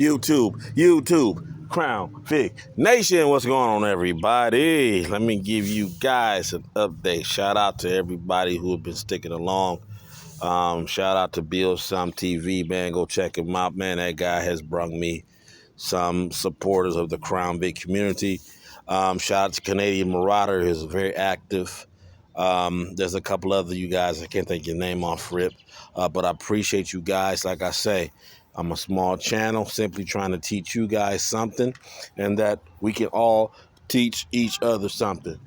YouTube, Crown Vic Nation. What's going on, everybody? Let me give you guys an update. Shout out to everybody who have been sticking along. Shout out to Bill Some TV, man. Go check him out, man. That guy has brought me some supporters of the Crown Vic community. Shout out to Canadian Marauder, who's very active. There's a couple other you guys, I can't think your name off rip, but I appreciate you guys. Like I say, I'm a small channel, simply trying to teach you guys something, and that we can all teach each other something.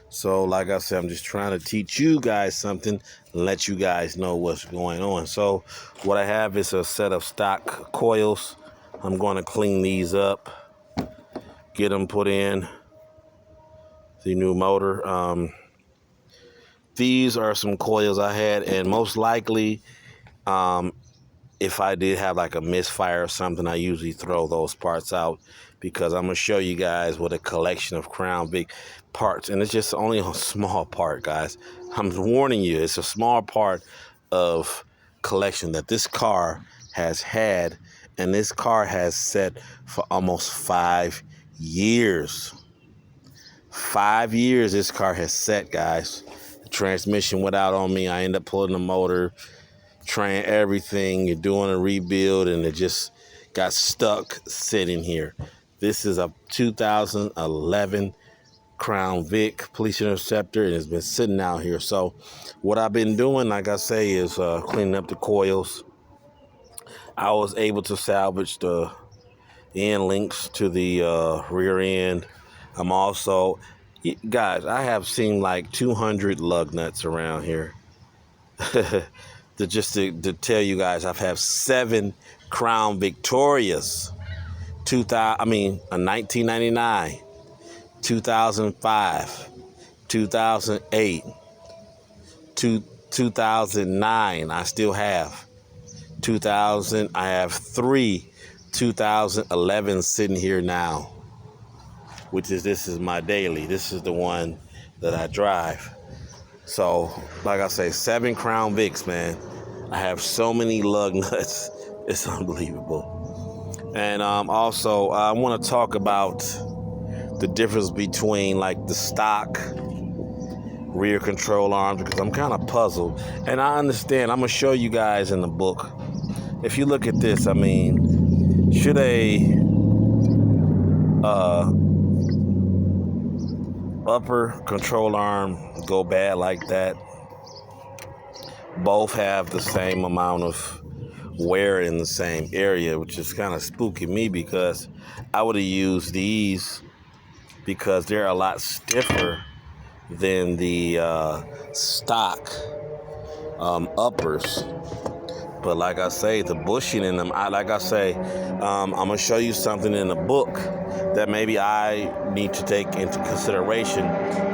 So, like I said, I'm just trying to teach you guys something, let you guys know what's going on. So, what I have is a set of stock coils. I'm going to clean these up, get them put in the new motor. These are some coils I had, and most likely, if I did have like a misfire or something, I usually throw those parts out, because I'm going to show you guys what a collection of Crown Vic parts, and it's just only a small part, guys. I'm warning you, it's a small part of collection that this car has had, and this car has sat for almost 5 years. 5 years this car has sat, guys. The transmission went out on me. I ended up pulling the motor, trying everything. You're doing a rebuild, and it just got stuck sitting here. This is a 2011 Crown Vic Police Interceptor, and it's been sitting out here. So what I've been doing, like I say, is cleaning up the coils. I was able to salvage the end links to the rear end. I'm also, guys, I have seen like 200 lug nuts around here. to tell you guys, I've had 7 Crown Victorias. 1999, 2005, 2008, 2009. I still have 2000. I have 3 2011 sitting here now, this is my daily. This is the one that I drive. So, like I say, 7 Crown Vics, man. I have so many lug nuts. It's unbelievable. And also, I want to talk about the difference between like the stock rear control arms, because I'm kind of puzzled. And I understand. I'm going to show you guys in the book. If you look at this, I mean, should a upper control arm go bad like that? Both have the same amount of wear in the same area, which is kind of spooky me, because I would have used these because they're a lot stiffer than the stock uppers. But like I say, the bushing in them, I'm going to show you something in the book that maybe I need to take into consideration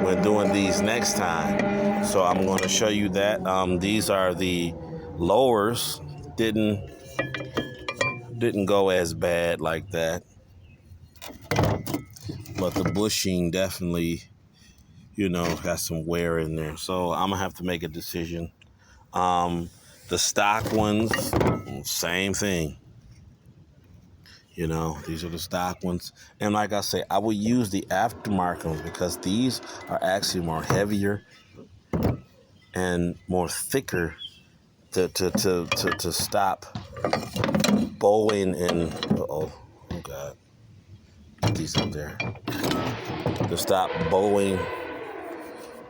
when doing these next time. So I'm going to show you that. These are the lowers. Didn't go as bad like that. But the bushing definitely, got some wear in there. So I'm going to have to make a decision. The stock ones, same thing. These are the stock ones. And like I say, I will use the aftermarket ones because these are actually more heavier and more thicker to stop bowing and oh God, get these up there, to stop bowing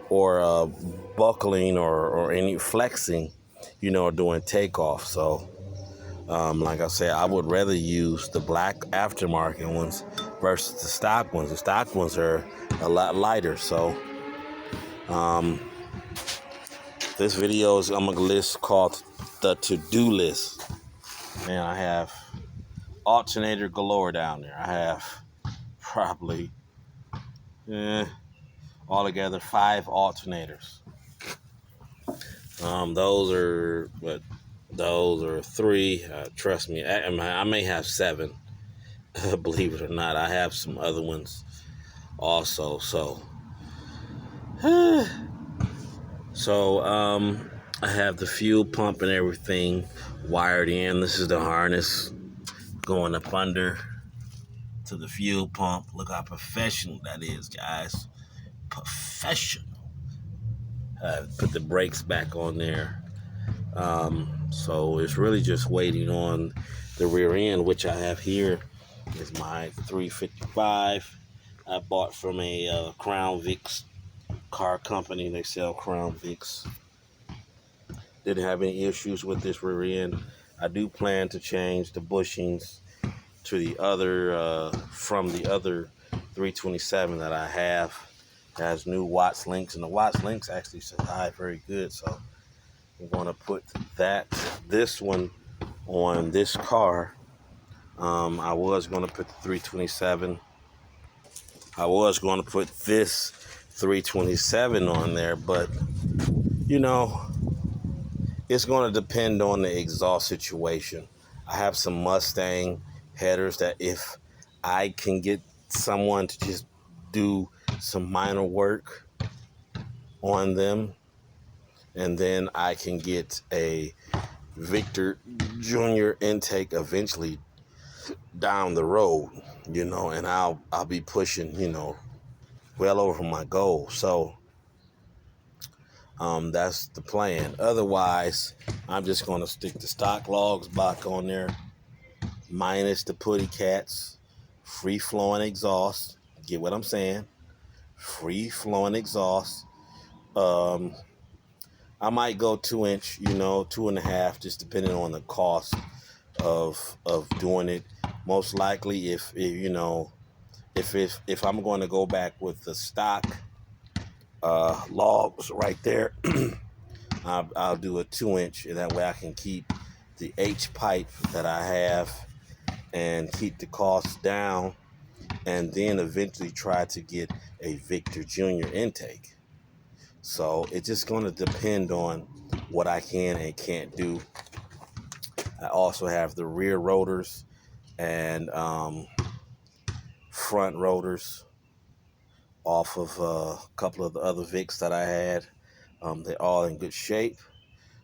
or buckling or any flexing, doing takeoff. So like I said, I would rather use the black aftermarket ones versus the stock ones. The stock ones are a lot lighter. So this video is, I'm a list called the to-do list. Man, I have alternator galore down there. I have probably altogether 5 alternators. Those are 3. Trust me, I may have 7. Believe it or not, I have some other ones also. So I have the fuel pump and everything wired in. This is the harness going up under to the fuel pump. Look how professional that is, guys. Professional. Put the brakes back on there. So it's really just waiting on the rear end, which I have here is my 355. I bought from a Crown Vics car company. They sell Crown Vics. Didn't have any issues with this rear end. I do plan to change the bushings to the other, from the other 327 that I have. It has new Watts links, and the Watts links actually survive very good. So I'm going to put this one on this car. I was going to put the 327. I was going to put this 327 on there, but you know, it's going to depend on the exhaust situation. I have some Mustang headers that if I can get someone to just do some minor work on them, and then I can get a Victor Jr. intake eventually down the road, and I'll be pushing, well over my goal. So that's the plan. Otherwise, I'm just going to stick the stock logs back on there, minus the putty cats, free flowing exhaust. Get what I'm saying? Free flowing exhaust. I might go 2-inch, 2.5, just depending on the cost of doing it. Most likely, if I'm going to go back with the stock logs right there, I'll do a 2-inch, and that way I can keep the H pipe that I have and keep the costs down, and then eventually try to get a Victor Jr. intake. So it's just going to depend on what I can and can't do. I also have the rear rotors and front rotors off of a couple of the other Vics that I had. They're all in good shape,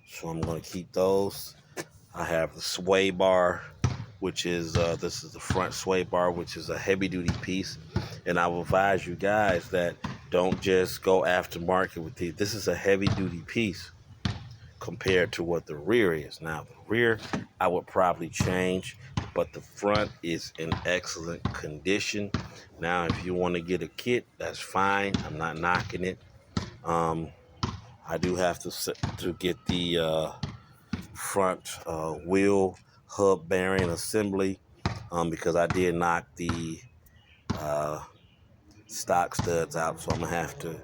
so I'm going to keep those. I have the sway bar, which is this is the front sway bar, which is a heavy-duty piece, and I will advise you guys that don't just go aftermarket with these. This is a heavy-duty piece compared to what the rear is. Now, the rear I would probably change, but the front is in excellent condition. Now, if you want to get a kit, that's fine. I'm not knocking it. I do have to get the front wheel hub bearing assembly because I did knock the stock studs out, so I'm gonna have to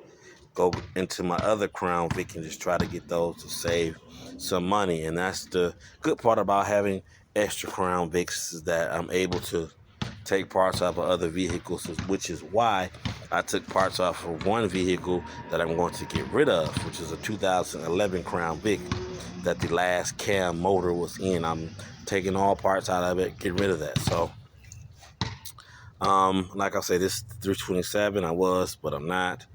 go into my other Crown Vic and just try to get those to save some money. And that's the good part about having extra Crown Vics, is that I'm able to take parts off of other vehicles, which is why I took parts off of one vehicle that I'm going to get rid of, which is a 2011 Crown Vic that the last cam motor was in. I'm taking all parts out of it, getting rid of that. So like I say, this 327 I was, but I'm not.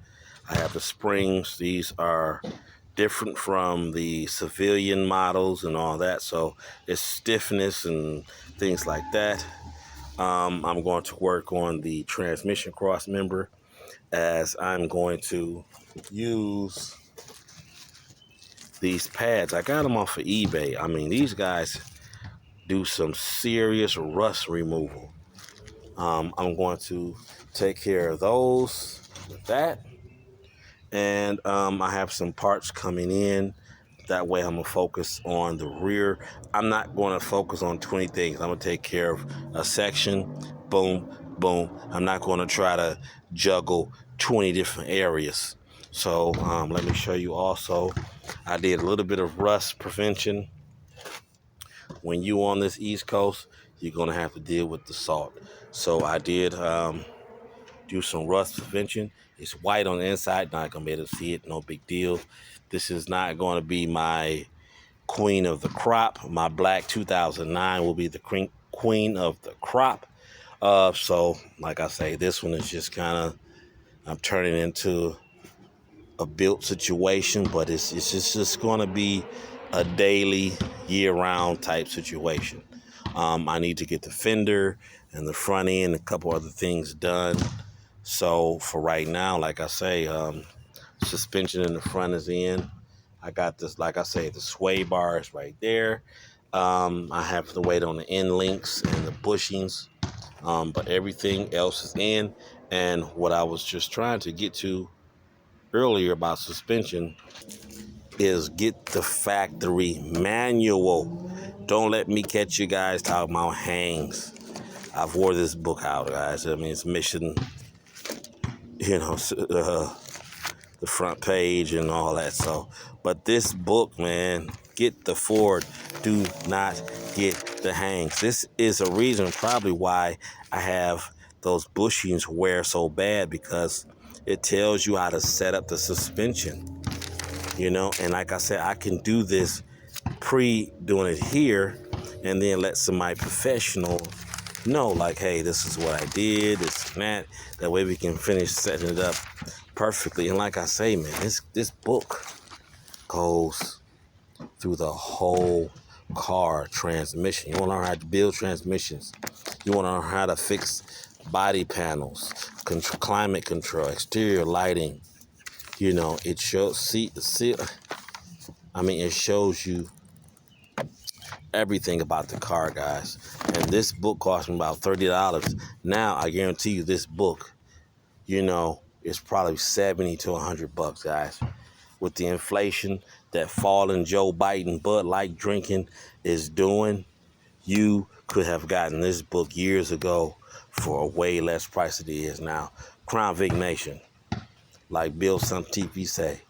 I have the springs. These are different from the civilian models and all that, so it's stiffness and things like that. I'm going to work on the transmission cross member, as I'm going to use these pads. I got them off of eBay. I mean, these guys do some serious rust removal. I'm going to take care of those with that. And I have some parts coming in. That way I'm going to focus on the rear. I'm not going to focus on 20 things. I'm going to take care of a section. Boom, boom. I'm not going to try to juggle 20 different areas. So let me show you also. I did a little bit of rust prevention. When you on this East Coast, you're going to have to deal with the salt. So I did do some rust prevention. It's white on the inside, not gonna be able to see it, no big deal. This is not going to be my queen of the crop. My black 2009 will be the queen of the crop. So like I say, this one is just kind of, I'm turning into a built situation, but it's just going to be a daily, year-round type situation. I need to get the fender and the front end, a couple other things done. So for right now, like I say, suspension in the front is in. I got this, like I say, the sway bars right there. I have to wait on the end links and the bushings, but everything else is in. And what I was just trying to get to earlier about suspension is get the factory manual. Don't let me catch you guys talking about hangs. I've wore this book out, guys. I mean, it's mission, you know, the front page and all that. So, but this book, man, get the Ford. Do not get the hangs. This is a reason probably why I have those bushings wear so bad, because it tells you how to set up the suspension, you know. And like I said, I can do this doing it here and then let somebody professional know, like, hey, this is what I did, this and that. That way we can finish setting it up perfectly. And like I say, man, this book goes through the whole car transmission. You want to learn how to build transmissions. You want to learn how to fix body panels, climate control, exterior lighting. You know, it shows, it shows you everything about the car, guys. And this book cost me about $30. Now I guarantee you this book, you know, is probably 70 to 100 bucks, guys. With the inflation that fallen Joe Biden Bud Light drinking is doing, you could have gotten this book years ago for a way less price than it is now. Crown Vic Nation, like Bill some TP say,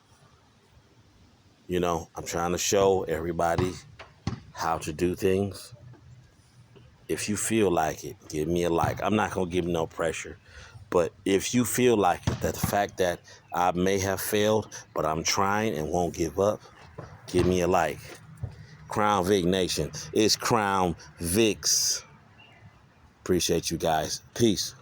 you know, I'm trying to show everybody how to do things. If you feel like it, give me a like. I'm not going to give no pressure. But if you feel like it, that the fact that I may have failed, but I'm trying and won't give up, give me a like. Crown Vic Nation. It's Crown Vic's. Appreciate you guys. Peace.